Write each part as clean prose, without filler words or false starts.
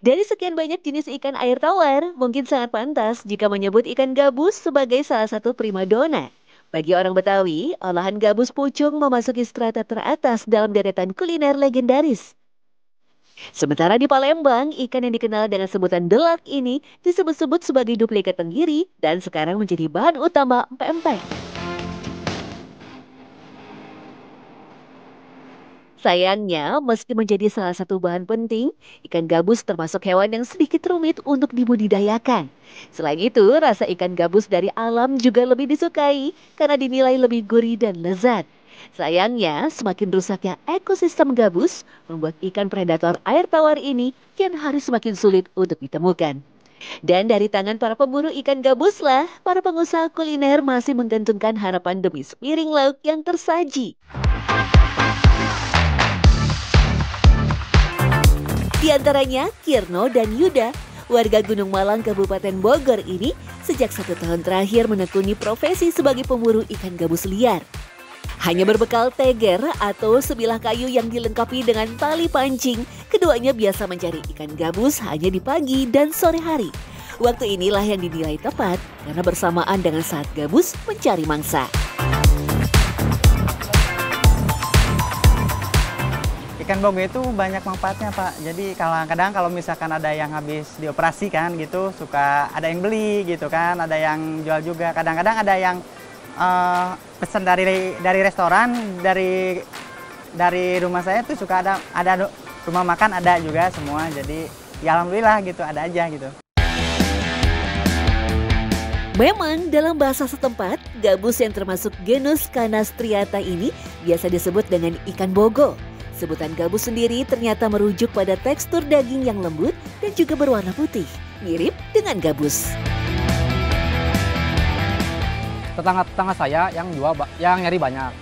Dari sekian banyak jenis ikan air tawar, mungkin sangat pantas jika menyebut ikan gabus sebagai salah satu primadona. Bagi orang Betawi, olahan gabus pucung memasuki strata teratas dalam deretan kuliner legendaris. Sementara di Palembang, ikan yang dikenal dengan sebutan delak ini disebut-sebut sebagai duplikat tenggiri dan sekarang menjadi bahan utama empek-empek. Sayangnya, meski menjadi salah satu bahan penting, ikan gabus termasuk hewan yang sedikit rumit untuk dibudidayakan. Selain itu, rasa ikan gabus dari alam juga lebih disukai karena dinilai lebih gurih dan lezat. Sayangnya, semakin rusaknya ekosistem gabus membuat ikan predator air tawar ini kian hari semakin sulit untuk ditemukan. Dan dari tangan para pemburu ikan gabuslah, para pengusaha kuliner masih menggantungkan harapan demi sepiring lauk yang tersaji. Di antaranya Kirno dan Yuda, warga Gunung Malang Kabupaten Bogor ini sejak 1 tahun terakhir menekuni profesi sebagai pemburu ikan gabus liar. Hanya berbekal teger atau sebilah kayu yang dilengkapi dengan tali pancing, keduanya biasa mencari ikan gabus hanya di pagi dan sore hari. Waktu inilah yang dinilai tepat karena bersamaan dengan saat gabus mencari mangsa. Ikan bogo itu banyak manfaatnya, Pak. Jadi kadang-kadang kalau misalkan ada yang habis dioperasikan gitu, suka ada yang beli gitu kan, ada yang jual juga. Kadang-kadang ada yang pesan dari restoran, dari rumah saya tuh suka ada rumah makan ada juga semua. Jadi ya alhamdulillah gitu, ada aja gitu. Memang dalam bahasa setempat, gabus yang termasuk genus Canas striata ini biasa disebut dengan ikan bogo. Sebutan gabus sendiri ternyata merujuk pada tekstur daging yang lembut dan juga berwarna putih, mirip dengan gabus. Tetangga-tetangga saya yang jual, yang nyari banyak.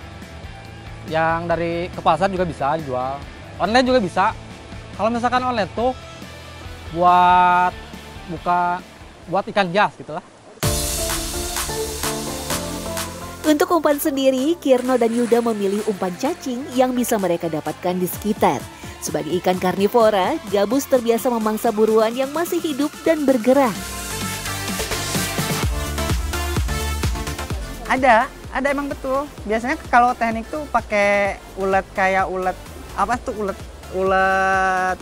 Yang dari ke pasar juga bisa dijual. Online juga bisa. Kalau misalkan online tuh buat ikan hias gitulah. Untuk umpan sendiri, Kirno dan Yuda memilih umpan cacing yang bisa mereka dapatkan di sekitar. Sebagai ikan karnivora, gabus terbiasa memangsa buruan yang masih hidup dan bergerak. Ada emang betul. Biasanya kalau teknik tuh pakai ulet kayak ulet apa tuh ulet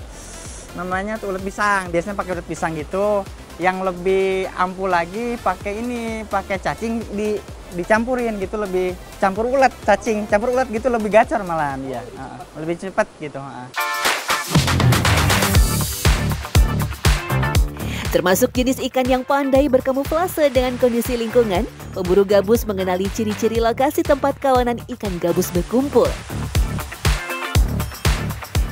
namanya tuh ulet pisang. Biasanya pakai ulet pisang gitu. Yang lebih ampuh lagi pakai cacing dicampurin gitu, lebih campur ulet cacing, campur ulet gitu lebih gacor malahan dia. Lebih cepat gitu. Termasuk jenis ikan yang pandai berkamuflase dengan kondisi lingkungan, pemburu gabus mengenali ciri-ciri lokasi tempat kawanan ikan gabus berkumpul.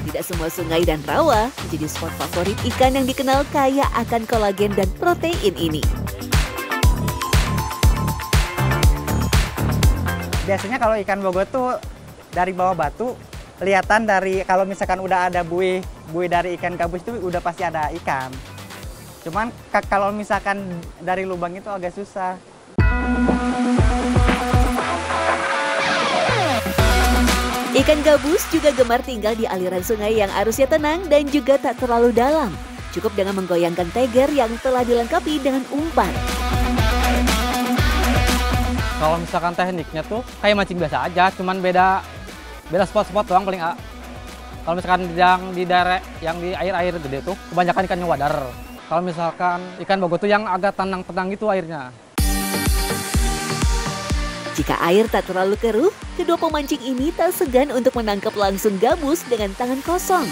Tidak semua sungai dan rawa menjadi spot favorit ikan yang dikenal kaya akan kolagen dan protein ini. Biasanya kalau ikan bogo tuh dari bawah batu, kelihatan dari kalau misalkan udah ada buih dari ikan gabus itu udah pasti ada ikan. Cuman kalau misalkan dari lubang itu agak susah. Ikan gabus juga gemar tinggal di aliran sungai yang arusnya tenang dan juga tak terlalu dalam. Cukup dengan menggoyangkan teger yang telah dilengkapi dengan umpan. Kalau misalkan tekniknya tuh kayak mancing biasa aja, cuman beda spot-spot doang paling. Kalau misalkan yang di daerah yang di air-air gede tuh kebanyakan ikannya wadar. Kalau misalkan ikan bogo tuh yang agak tenang-tenang gitu airnya. Jika air tak terlalu keruh, kedua pemancing ini tak segan untuk menangkap langsung gabus dengan tangan kosong.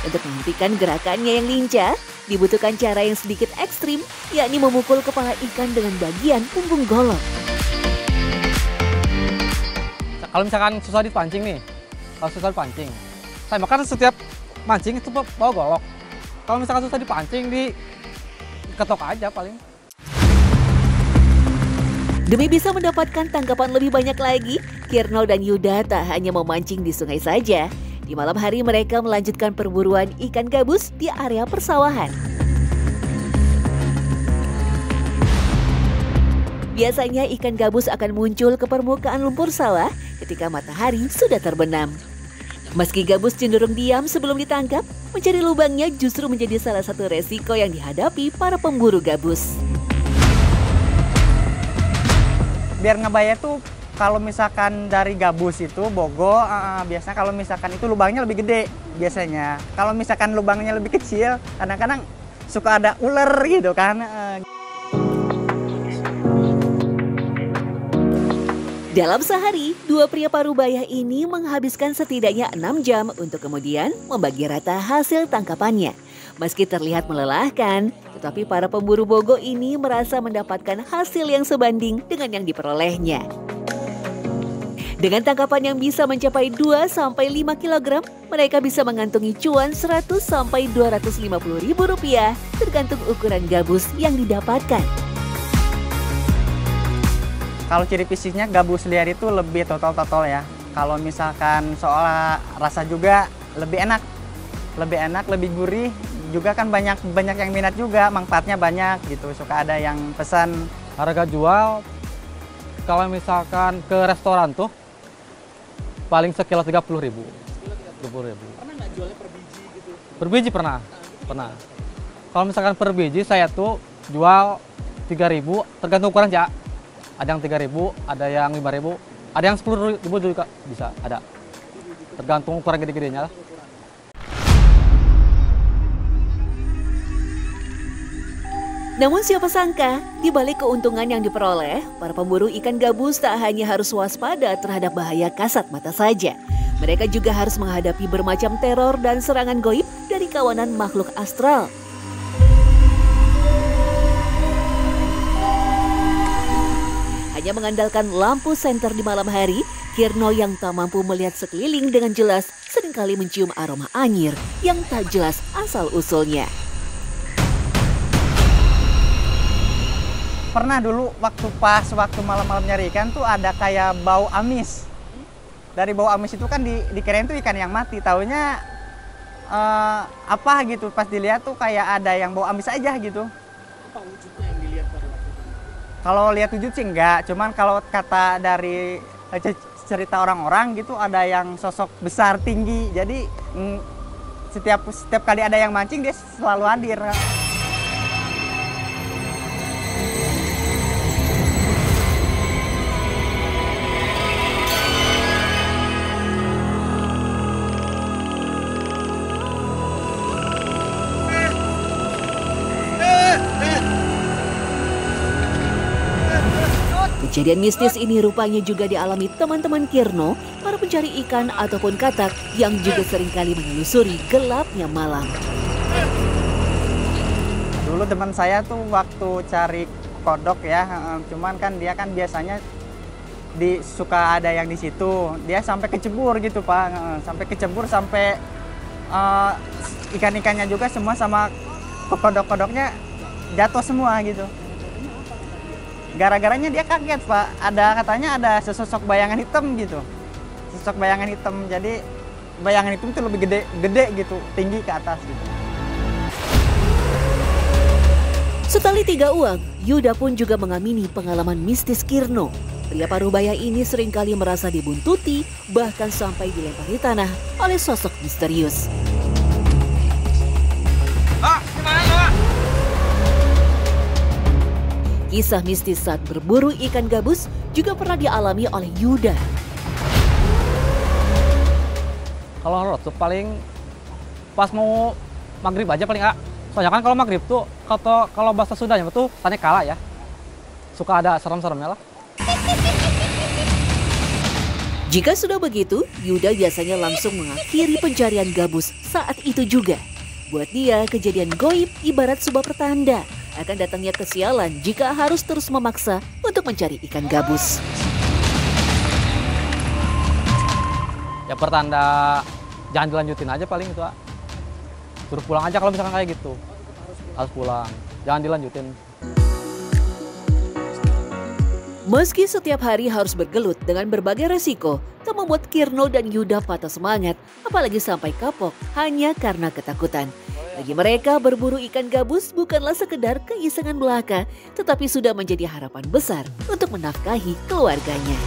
Untuk menghentikan gerakannya yang lincah, dibutuhkan cara yang sedikit ekstrim, yakni memukul kepala ikan dengan bagian punggung golok. Kalau misalkan susah dipancing nih, saya makan setiap mancing itu bawa golok. Kalau misalkan susah dipancing, diketok aja paling. Demi bisa mendapatkan tangkapan lebih banyak lagi, Kirno dan Yuda tak hanya memancing di sungai saja. Di malam hari mereka melanjutkan perburuan ikan gabus di area persawahan. Biasanya ikan gabus akan muncul ke permukaan lumpur sawah ketika matahari sudah terbenam. Meski gabus cenderung diam sebelum ditangkap, Mencari lubangnya justru menjadi salah satu resiko yang dihadapi para pemburu gabus. Biar ngebayar tuh kalau misalkan dari gabus itu bogo, biasanya kalau misalkan itu lubangnya lebih gede biasanya. Kalau misalkan lubangnya lebih kecil, kadang-kadang suka ada ular gitu kan. Dalam sehari, dua pria Parubaya ini menghabiskan setidaknya 6 jam untuk kemudian membagi rata hasil tangkapannya. Meski terlihat melelahkan, tetapi para pemburu bogo ini merasa mendapatkan hasil yang sebanding dengan yang diperolehnya. Dengan tangkapan yang bisa mencapai 2-5 kg, mereka bisa mengantongi cuan Rp100-250.000 tergantung ukuran gabus yang didapatkan. Kalau ciri fisiknya gabus liar itu lebih total ya. Kalau misalkan soal rasa juga lebih enak, lebih gurih. Juga kan banyak yang minat juga, manfaatnya banyak gitu. Suka ada yang pesan. Harga jual kalau misalkan ke restoran tuh paling sekilo 30.000. 30.000. Pernah nggak jualnya per biji gitu? Per biji pernah. Kalau misalkan per biji saya tuh jual 3.000, tergantung ukuran ya. Ada yang 3.000, ada yang 5.000, ada yang 10.000 juga bisa ada. Tergantung ukuran gede-gedenya lah. Namun siapa sangka, di balik keuntungan yang diperoleh, para pemburu ikan gabus tak hanya harus waspada terhadap bahaya kasat mata saja. Mereka juga harus menghadapi bermacam teror dan serangan goib dari kawanan makhluk astral. Hanya mengandalkan lampu senter di malam hari, Kirno yang tak mampu melihat sekeliling dengan jelas seringkali mencium aroma anyir yang tak jelas asal-usulnya. Pernah dulu waktu malam-malam nyari ikan tuh ada kayak bau amis. Dari bau amis itu kan dikirain tuh ikan yang mati. Taunya apa gitu, pas dilihat tuh kayak ada yang bau amis aja gitu. Apa wujudnya yang dilihat pada waktu itu? Kalau lihat wujud sih enggak, cuman kalau kata dari cerita orang-orang gitu ada yang sosok besar tinggi. Jadi setiap kali ada yang mancing dia selalu hadir. Kejadian mistis ini rupanya juga dialami teman-teman Kirno, para pencari ikan ataupun katak yang juga seringkali menelusuri gelapnya malam. Dulu teman saya tuh waktu cari kodok ya, cuman kan dia kan biasanya suka ada yang di situ. Dia sampai kecebur gitu Pak, sampai ikan-ikannya juga semua sama kodok-kodoknya jatuh semua gitu. Gara-garanya dia kaget Pak, katanya ada sesosok bayangan hitam gitu. Sosok bayangan hitam, jadi bayangan hitam itu lebih gede gitu, tinggi ke atas gitu. Setali 3 uang, Yuda pun juga mengamini pengalaman mistis Kirno. Pria Parubaya ini seringkali merasa dibuntuti, bahkan sampai dilempari tanah oleh sosok misterius. Kisah mistis saat berburu ikan gabus juga pernah dialami oleh Yuda. Kalau rot tuh paling pas mau maghrib aja paling enggak. Soalnya kan kalau maghrib tuh kalau bahasa Sundanya tuh tanya kala ya. Suka ada serem-seremnya lah. Jika sudah begitu, Yuda biasanya langsung mengakhiri pencarian gabus saat itu juga. Buat dia, kejadian goib ibarat sebuah pertanda akan datangnya kesialan jika harus terus memaksa untuk mencari ikan gabus. Ya pertanda jangan dilanjutin aja paling itu, Pak. Suruh pulang aja kalau misalkan kayak gitu. Harus pulang, jangan dilanjutin. Meski setiap hari harus bergelut dengan berbagai resiko, tak membuat Kirno dan Yuda patah semangat, apalagi sampai kapok hanya karena ketakutan. Bagi mereka, berburu ikan gabus bukanlah sekedar keisengan belaka, tetapi sudah menjadi harapan besar untuk menafkahi keluarganya.